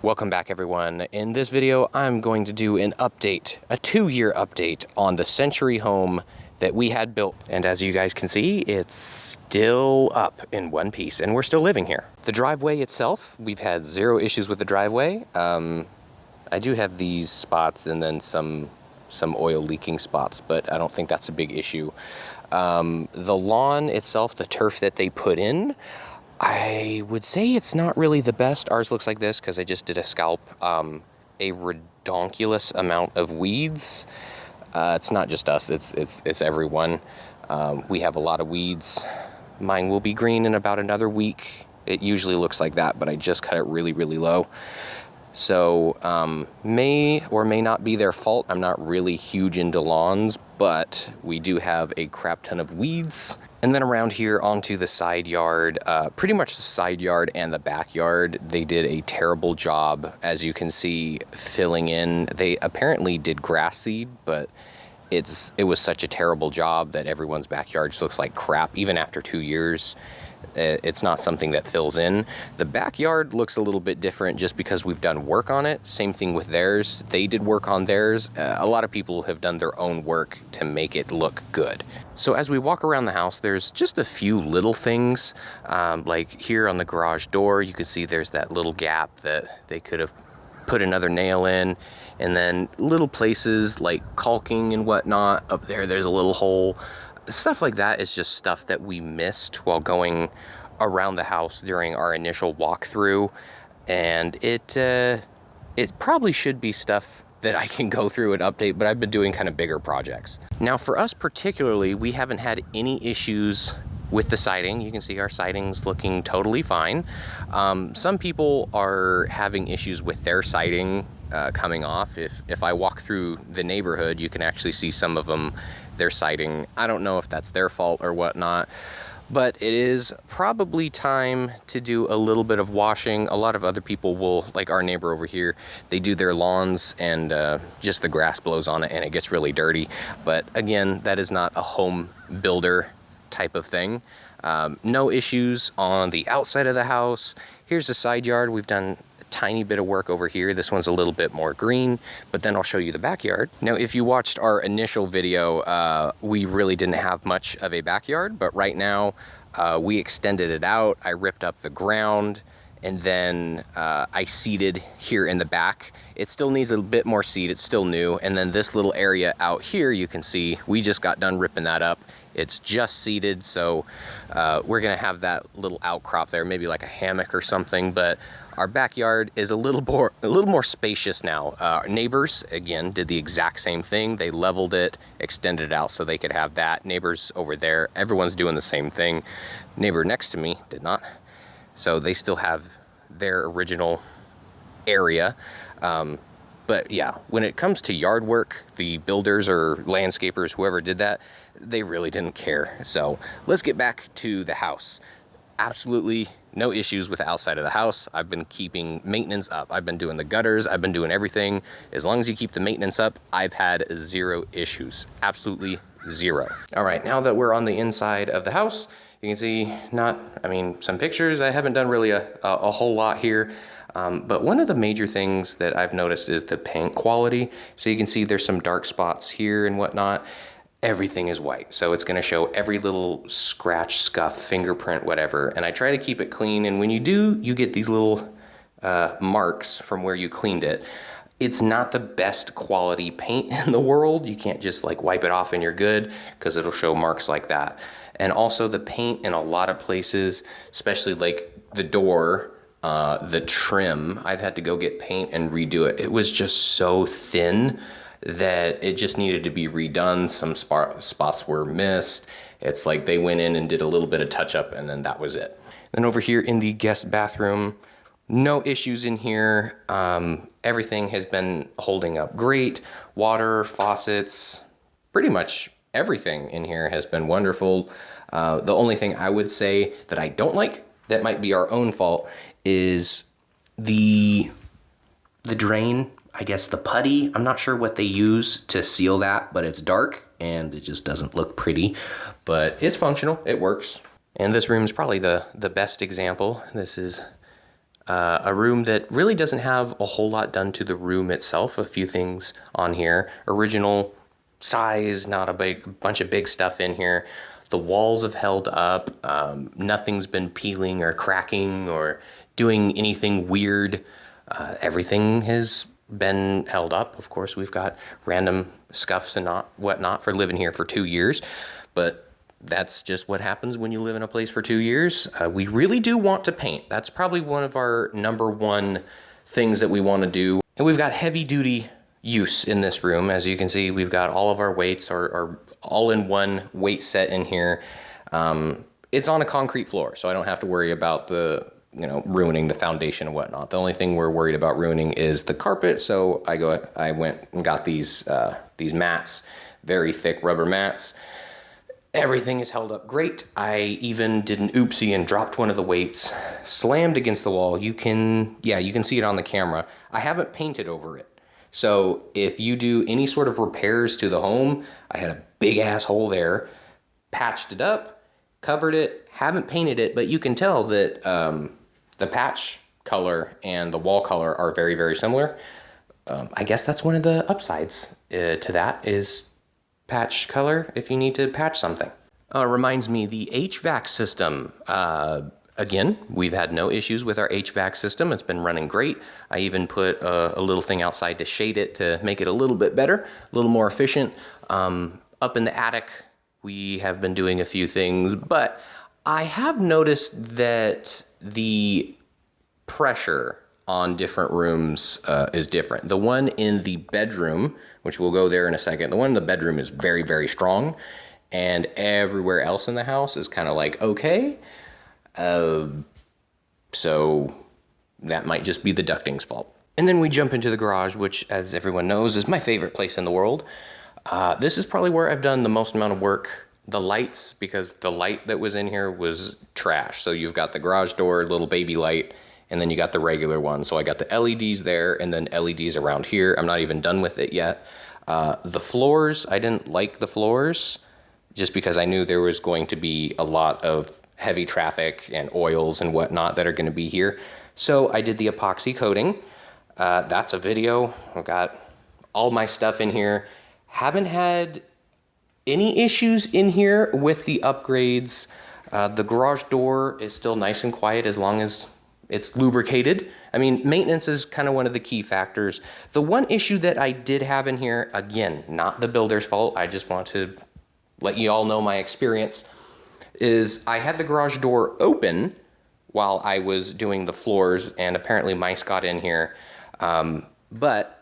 Welcome back, everyone. In this video, I'm going to do an update, a 2-year update on the Century home that we had built. And as you guys can see, it's still up in one piece and we're still living here. The driveway itself, we've had 0 issues with the driveway. I do have these spots and then some oil leaking spots, but I don't think that's a big issue. The lawn itself, the turf that they put in, I would say it's not really the best. Ours looks like this because I just did a scalp. A redonkulous amount of weeds. It's not just us, it's everyone. We have a lot of weeds. Mine will be green in about another week. It usually looks like that, but I just cut it really, really low. So may or may not be their fault. I'm not really huge into lawns, but we do have a crap ton of weeds. And then around here onto the side yard, pretty much the side yard and the backyard, they did a terrible job, as you can see, filling in. They apparently did grass seed, but it was such a terrible job that everyone's backyard just looks like crap, even after 2 years. It's not something that fills in. The backyard looks a little bit different just because we've done work on it. Same thing with theirs. They did work on theirs. A lot of people have done their own work to make it look good. So as we walk around the house, there's just a few little things. Like here on the garage door, you can see there's that little gap that they could have put another nail in. And then little places like caulking and whatnot. Up there, there's a little hole. Stuff like that is just stuff that we missed while going around the house during our initial walkthrough, and it probably should be stuff that I can go through and update, but I've been doing kind of bigger projects. Now for us particularly, we haven't had any issues with the siding. You can see our siding's looking totally fine. Some people are having issues with their siding coming off. If I walk through the neighborhood, you can actually see some of them, their siding. I don't know if that's their fault or whatnot, but it is probably time to do a little bit of washing. A lot of other people will, like our neighbor over here, they do their lawns and just the grass blows on it and it gets really dirty. But again, that is not a home builder type of thing. No issues on the outside of the house. Here's the side yard. We've done tiny bit of work over here. This one's a little bit more green, but then I'll show you the backyard. Now, if you watched our initial video, we really didn't have much of a backyard, but right now we extended it out. I ripped up the ground and then I seeded here in the back. It still needs a bit more seed. It's still new. And then this little area out here, you can see we just got done ripping that up. It's just seeded, so we're gonna have that little outcrop there, maybe like a hammock or something. But our backyard is a little more spacious now. Our neighbors, again, did the exact same thing. They leveled it, extended it out so they could have that. Neighbors over there, everyone's doing the same thing. Neighbor next to me did not. So they still have their original area. But yeah, when it comes to yard work, the builders or landscapers, whoever did that, they really didn't care. So let's get back to the house. Absolutely no issues with the outside of the house. I've been keeping maintenance up. I've been doing the gutters. I've been doing everything. As long as you keep the maintenance up, I've had 0 issues. Absolutely 0. All right, now that we're on the inside of the house, you can see some pictures. I haven't done really a whole lot here. But one of the major things that I've noticed is the paint quality. So you can see there's some dark spots here and whatnot. Everything is white. So it's gonna show every little scratch, scuff, fingerprint, whatever. And I try to keep it clean. And when you do, you get these little marks from where you cleaned it. It's not the best quality paint in the world. You can't just like wipe it off and you're good, because it'll show marks like that. And also the paint in a lot of places, especially like the door, the trim, I've had to go get paint and redo it. It was just so thin that it just needed to be redone. Some spots were missed. It's like they went in and did a little bit of touch up and then that was it. Then over here in the guest bathroom, no issues in here. Everything has been holding up great. Water, faucets, pretty much everything in here has been wonderful. The only thing I would say that I don't like, that might be our own fault, is the drain. I guess the putty, I'm not sure what they use to seal that, but it's dark and it just doesn't look pretty, but it's functional, it works. And this room is probably the best example. This is A room that really doesn't have a whole lot done to the room itself. A few things on here. Original size, not a bunch of big stuff in here. The walls have held up. Nothing's been peeling or cracking or doing anything weird. Everything has been held up. Of course, we've got random scuffs and whatnot for living here for 2 years, but that's just what happens when you live in a place for 2 years. We really do want to paint. That's probably one of our #1 things that we want to do. And we've got heavy duty use in this room. As you can see, we've got all of our weights are all in one weight set in here. It's on a concrete floor, so I don't have to worry about ruining the foundation and whatnot. The only thing we're worried about ruining is the carpet. So I went and got these mats, very thick rubber mats. Everything is held up great. I even did an oopsie and dropped one of the weights, slammed against the wall. You can see it on the camera. I haven't painted over it. So if you do any sort of repairs to the home, I had a big ass hole there, patched it up, covered it, haven't painted it, but you can tell that the patch color and the wall color are very, very similar. I guess that's one of the upsides to that is patch color if you need to patch something. Reminds me, the HVAC system. Again, we've had no issues with our HVAC system. It's been running great. I even put a little thing outside to shade it to make it a little bit better, a little more efficient. Up in the attic, we have been doing a few things, but I have noticed that the pressure on different rooms is different. The one in the bedroom, which we'll go there in a second, the one in the bedroom is very, very strong, and everywhere else in the house is kind of like, okay. So that might just be the ducting's fault. And then we jump into the garage, which, as everyone knows, is my favorite place in the world. This is probably where I've done the most amount of work. The lights, because the light that was in here was trash. So you've got the garage door, little baby light, and then you got the regular one. So I got the LEDs there and then LEDs around here. I'm not even done with it yet. The floors, I didn't like the floors just because I knew there was going to be a lot of heavy traffic and oils and whatnot that are going to be here. So I did the epoxy coating. That's a video. I've got all my stuff in here. Haven't had any issues in here with the upgrades. The garage door is still nice and quiet as long as it's lubricated. I mean, maintenance is kind of one of the key factors. The one issue that I did have in here, again, not the builder's fault, I just want to let you all know my experience, is I had the garage door open while I was doing the floors, and apparently mice got in here. But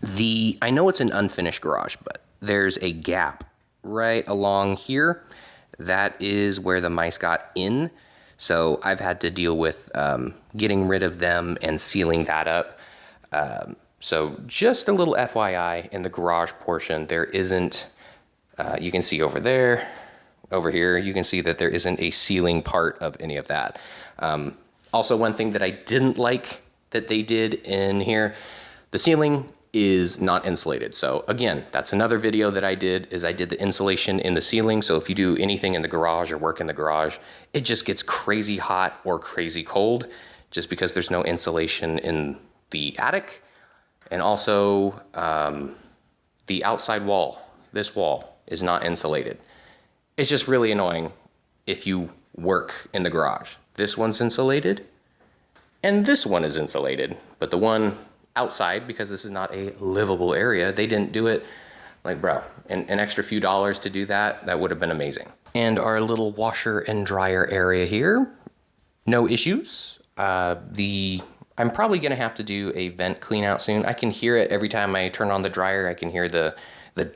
I know it's an unfinished garage, but there's a gap right along here. That is where the mice got in. So I've had to deal with getting rid of them and sealing that up. So just a little FYI, in the garage portion, there isn't, you can see over there, over here, you can see that there isn't a sealing part of any of that. Also, one thing that I didn't like that they did in here, the ceiling is not insulated. So again, that's another video that I did, is I did the insulation in the ceiling. So if you do anything in the garage or work in the garage, it just gets crazy hot or crazy cold just because there's no insulation in the attic. And also the outside wall, this wall is not insulated. It's just really annoying if you work in the garage. This one's insulated and this one is insulated, but the one outside, because this is not a livable area, they didn't do it. Like, bro, an extra few dollars to do that, that would have been amazing. And our little washer and dryer area here, no issues. I'm probably gonna have to do a vent clean out soon. I can hear it every time I turn on the dryer. I can hear the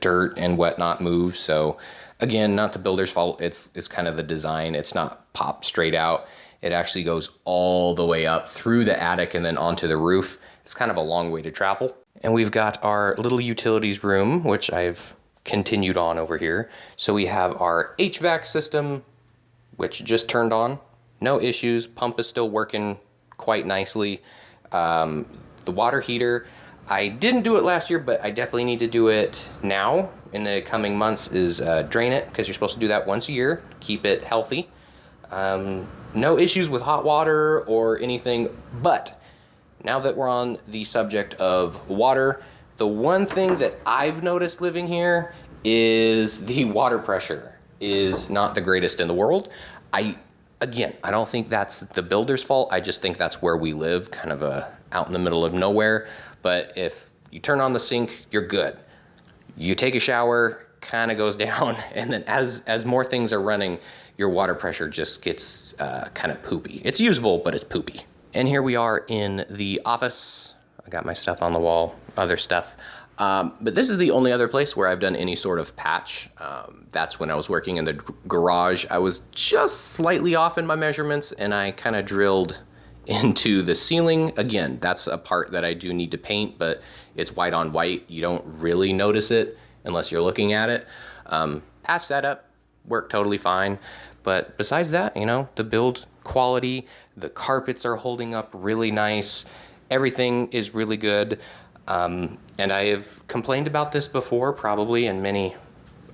dirt and whatnot move. So again, not the builder's fault. It's kind of the design. It's not popped straight out. It actually goes all the way up through the attic and then onto the roof. It's kind of a long way to travel. And we've got our little utilities room, which I've continued on over here. So we have our HVAC system, which just turned on. No issues. Pump is still working quite nicely. The water heater, I didn't do it last year, but I definitely need to do it now in the coming months, is drain it, because you're supposed to do that once a year, keep it healthy. No issues with hot water or anything, but now that we're on the subject of water, the one thing that I've noticed living here is the water pressure is not the greatest in the world. Again, I don't think that's the builder's fault. I just think that's where we live, kind of out in the middle of nowhere. But if you turn on the sink, you're good. You take a shower, kind of goes down, and then as more things are running, your water pressure just gets kind of poopy. It's usable, but it's poopy. And here we are in the office. I got my stuff on the wall, other stuff. But this is the only other place where I've done any sort of patch. That's when I was working in the garage. I was just slightly off in my measurements, and I kind of drilled into the ceiling. Again, that's a part that I do need to paint, but it's white on white. You don't really notice it unless you're looking at it. Patched that up, worked totally fine. But besides that, you know, the build quality, the carpets are holding up really nice. Everything is really good. And I have complained about this before, probably in many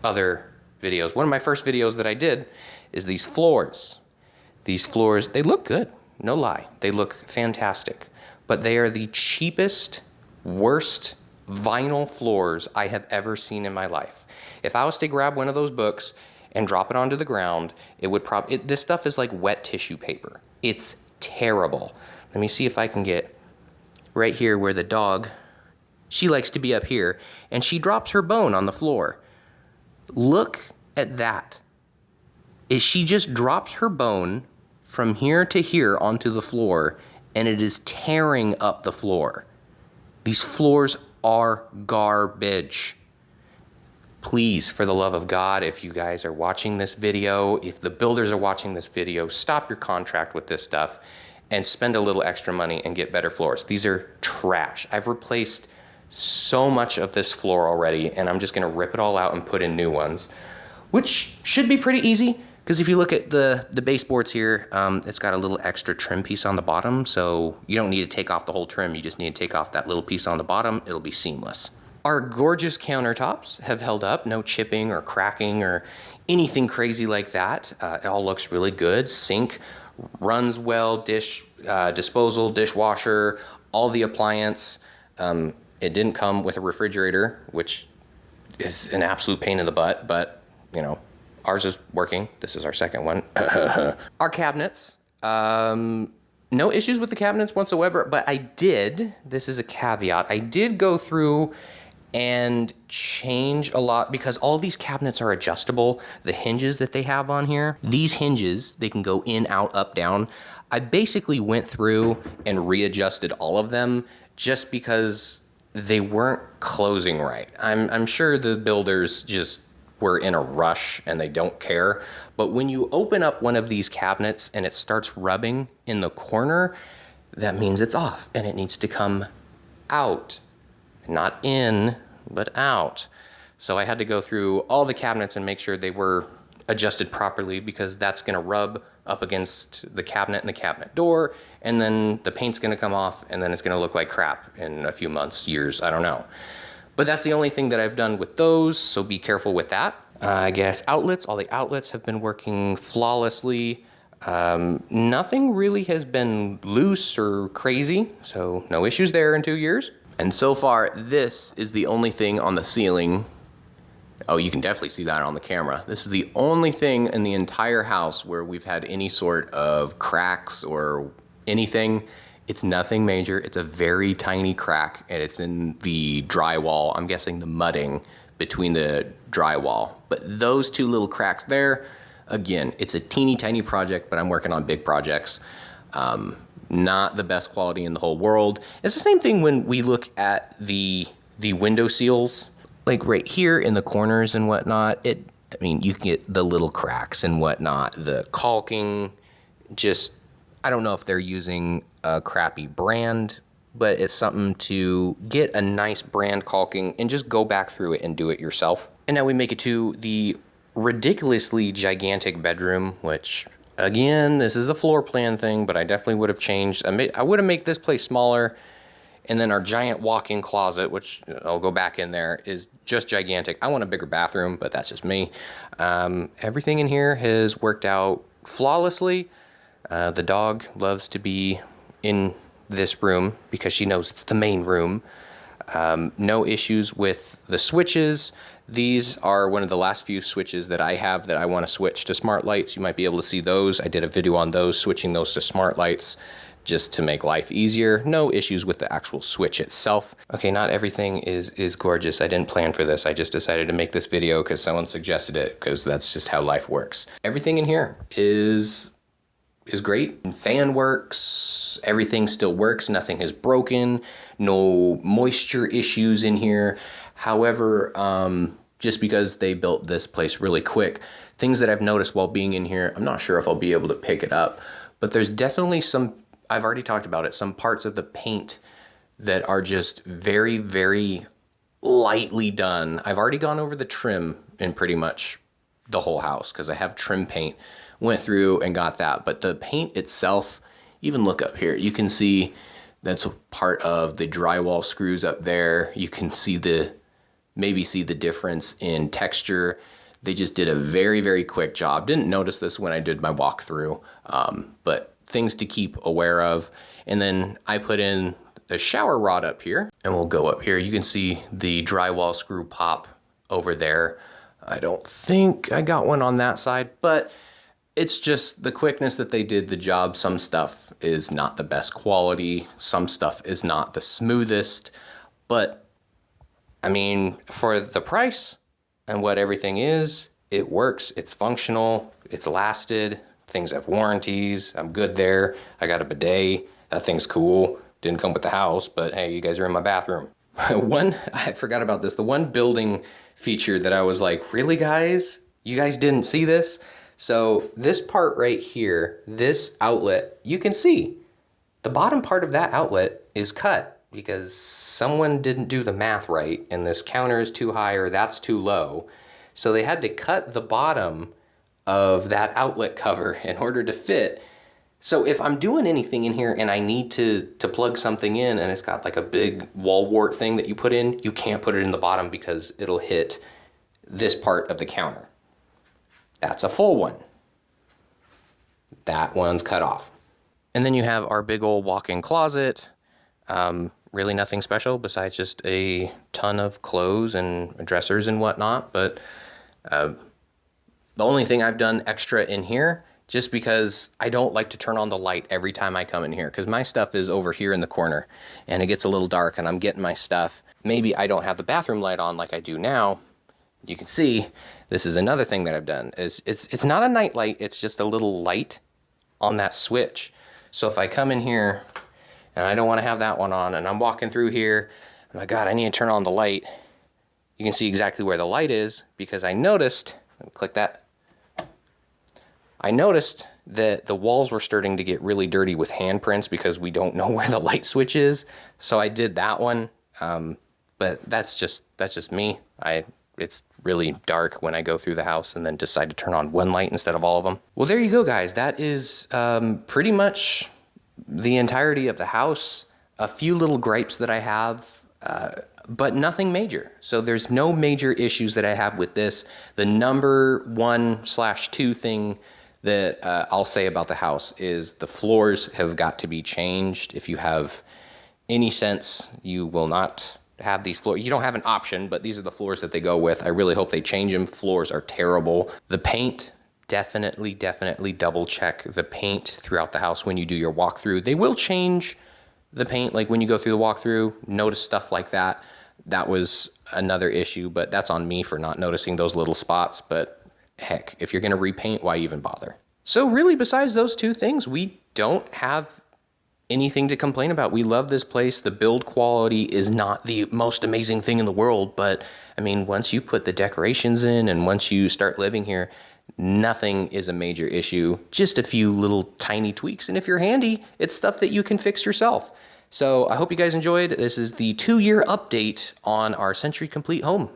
other videos. One of my first videos that I did is these floors. These floors, they look good, no lie. They look fantastic. But they are the cheapest, worst vinyl floors I have ever seen in my life. If I was to grab one of those books and drop it onto the ground, it would this stuff is like wet tissue paper. It's terrible. Let me see if I can get right here where the dog, she likes to be up here, and she drops her bone on the floor. Look at that. She just drops her bone from here to here onto the floor, and it is tearing up the floor. These floors are garbage. Please, for the love of God, if you guys are watching this video, if the builders are watching this video, stop your contract with this stuff and spend a little extra money and get better floors. These are trash. I've replaced so much of this floor already, and I'm just gonna rip it all out and put in new ones, which should be pretty easy, because if you look at the baseboards here, it's got a little extra trim piece on the bottom, so you don't need to take off the whole trim, you just need to take off that little piece on the bottom, it'll be seamless. Our gorgeous countertops have held up, no chipping or cracking or anything crazy like that. It all looks really good. Sink runs well, disposal, dishwasher, all the appliance. It didn't come with a refrigerator, which is an absolute pain in the butt, but you know, ours is working. This is our second one. Our cabinets, no issues with the cabinets whatsoever, but this is a caveat, I did go through and change a lot because all these cabinets are adjustable. The hinges that they have on here, these hinges, they can go in, out, up, down. I basically went through and readjusted all of them just because they weren't closing right. I'm sure the builders just were in a rush and they don't care. But when you open up one of these cabinets and it starts rubbing in the corner, that means it's off and it needs to come out. Not in, but out. So I had to go through all the cabinets and make sure they were adjusted properly, because that's gonna rub up against the cabinet and the cabinet door, and then the paint's gonna come off, and then it's gonna look like crap in a few months, years, I don't know. But that's the only thing that I've done with those, so be careful with that. I guess outlets, all the outlets have been working flawlessly. Nothing really has been loose or crazy, so no issues there in 2 years. And so far, this is the only thing on the ceiling. Oh, you can definitely see that on the camera. This is the only thing in the entire house where we've had any sort of cracks or anything. It's nothing major. It's a very tiny crack, and it's in the drywall. I'm guessing the mudding between the drywall. But those two little cracks there, again, it's a teeny tiny project, but I'm working on big projects. Not the best quality in the whole world. It's the same thing when we look at the window seals, like right here in the corners and whatnot. I mean, you can get the little cracks and whatnot. The caulking, just, I don't know if they're using a crappy brand, but it's something to get a nice brand caulking and just go back through it and do it yourself. And now we make it to the ridiculously gigantic bedroom, which, again, this is a floor plan thing, but I definitely would have changed. I would have made this place smaller, and then our giant walk-in closet, which I'll go back in there, is just gigantic. I want a bigger bathroom, but that's just me. Everything in here has worked out flawlessly. The dog loves to be in this room because she knows it's the main room. No issues with the switches. These are one of the last few switches that I have that I want to switch to smart lights. You might be able to see those. I did a video on those, switching those to smart lights just to make life easier. No issues with the actual switch itself. Okay, not everything is gorgeous. I didn't plan for this. I just decided to make this video because someone suggested it, because that's just how life works. Everything in here is great. Fan works, everything still works, nothing is broken, no moisture issues in here. However, just because they built this place really quick, things that I've noticed while being in here, I'm not sure if I'll be able to pick it up, but there's definitely some, I've already talked about it, some parts of the paint that are just very, very lightly done. I've already gone over the trim in pretty much the whole house because I have trim paint. Went through and got that, but the paint itself, even look up here, you can see that's a part of the drywall screws up there. You can see maybe see the difference in texture. They just did a very, very quick job. Didn't notice this when I did my walkthrough, but things to keep aware of. And then I put in the shower rod up here, and we'll go up here. You can see the drywall screw pop over there. I don't think I got one on that side, but it's just the quickness that they did the job. Some stuff is not the best quality. Some stuff is not the smoothest. But, I mean, for the price and what everything is, it works. It's functional. It's lasted. Things have warranties. I'm good there. I got a bidet. That thing's cool. Didn't come with the house, but hey, you guys are in my bathroom. I forgot about this. The one building feature that I was like, really, guys? You guys didn't see this? So this part right here, this outlet, you can see the bottom part of that outlet is cut because someone didn't do the math right, and this counter is too high or that's too low. So they had to cut the bottom of that outlet cover in order to fit. So if I'm doing anything in here and I need to plug something in and it's got like a big wall wart thing that you put in, you can't put it in the bottom because it'll hit this part of the counter. That's a full one. That one's cut off. And then you have our big old walk-in closet. Really nothing special besides just a ton of clothes and dressers and whatnot. But the only thing I've done extra in here, just because I don't like to turn on the light every time I come in here, because my stuff is over here in the corner and it gets a little dark and I'm getting my stuff. Maybe I don't have the bathroom light on like I do now. You can see this is another thing that I've done. It's not a night light, it's just a little light on that switch. So if I come in here and I don't want to have that one on and I'm walking through here, oh my God, I need to turn on the light. You can see exactly where the light is because I noticed, click that. I noticed that the walls were starting to get really dirty with handprints because we don't know where the light switch is. So I did that one, but that's just me. It's really dark when I go through the house and then decide to turn on one light instead of all of them. Well, there you go, guys. That is pretty much the entirety of the house. A few little gripes that I have, but nothing major. So there's no major issues that I have with this. The number 1/2 thing that I'll say about the house is the floors have got to be changed. If you have any sense, you will not have these floors. You don't have an option, but these are the floors that they go with. I really hope they change them. Floors are terrible. The paint, definitely double check the paint throughout the house when you do your walkthrough. They will change the paint, like when you go through the walkthrough, notice stuff like that. That was another issue, but that's on me for not noticing those little spots. But heck, if you're gonna repaint, why even bother? So really, besides those two things, we don't have anything to complain about. We love this place. The build quality is not the most amazing thing in the world, but I mean, once you put the decorations in and once you start living here, nothing is a major issue, just a few little tiny tweaks. And if you're handy, it's stuff that you can fix yourself. So I hope you guys enjoyed. This is the 2-year update on our Century Complete home.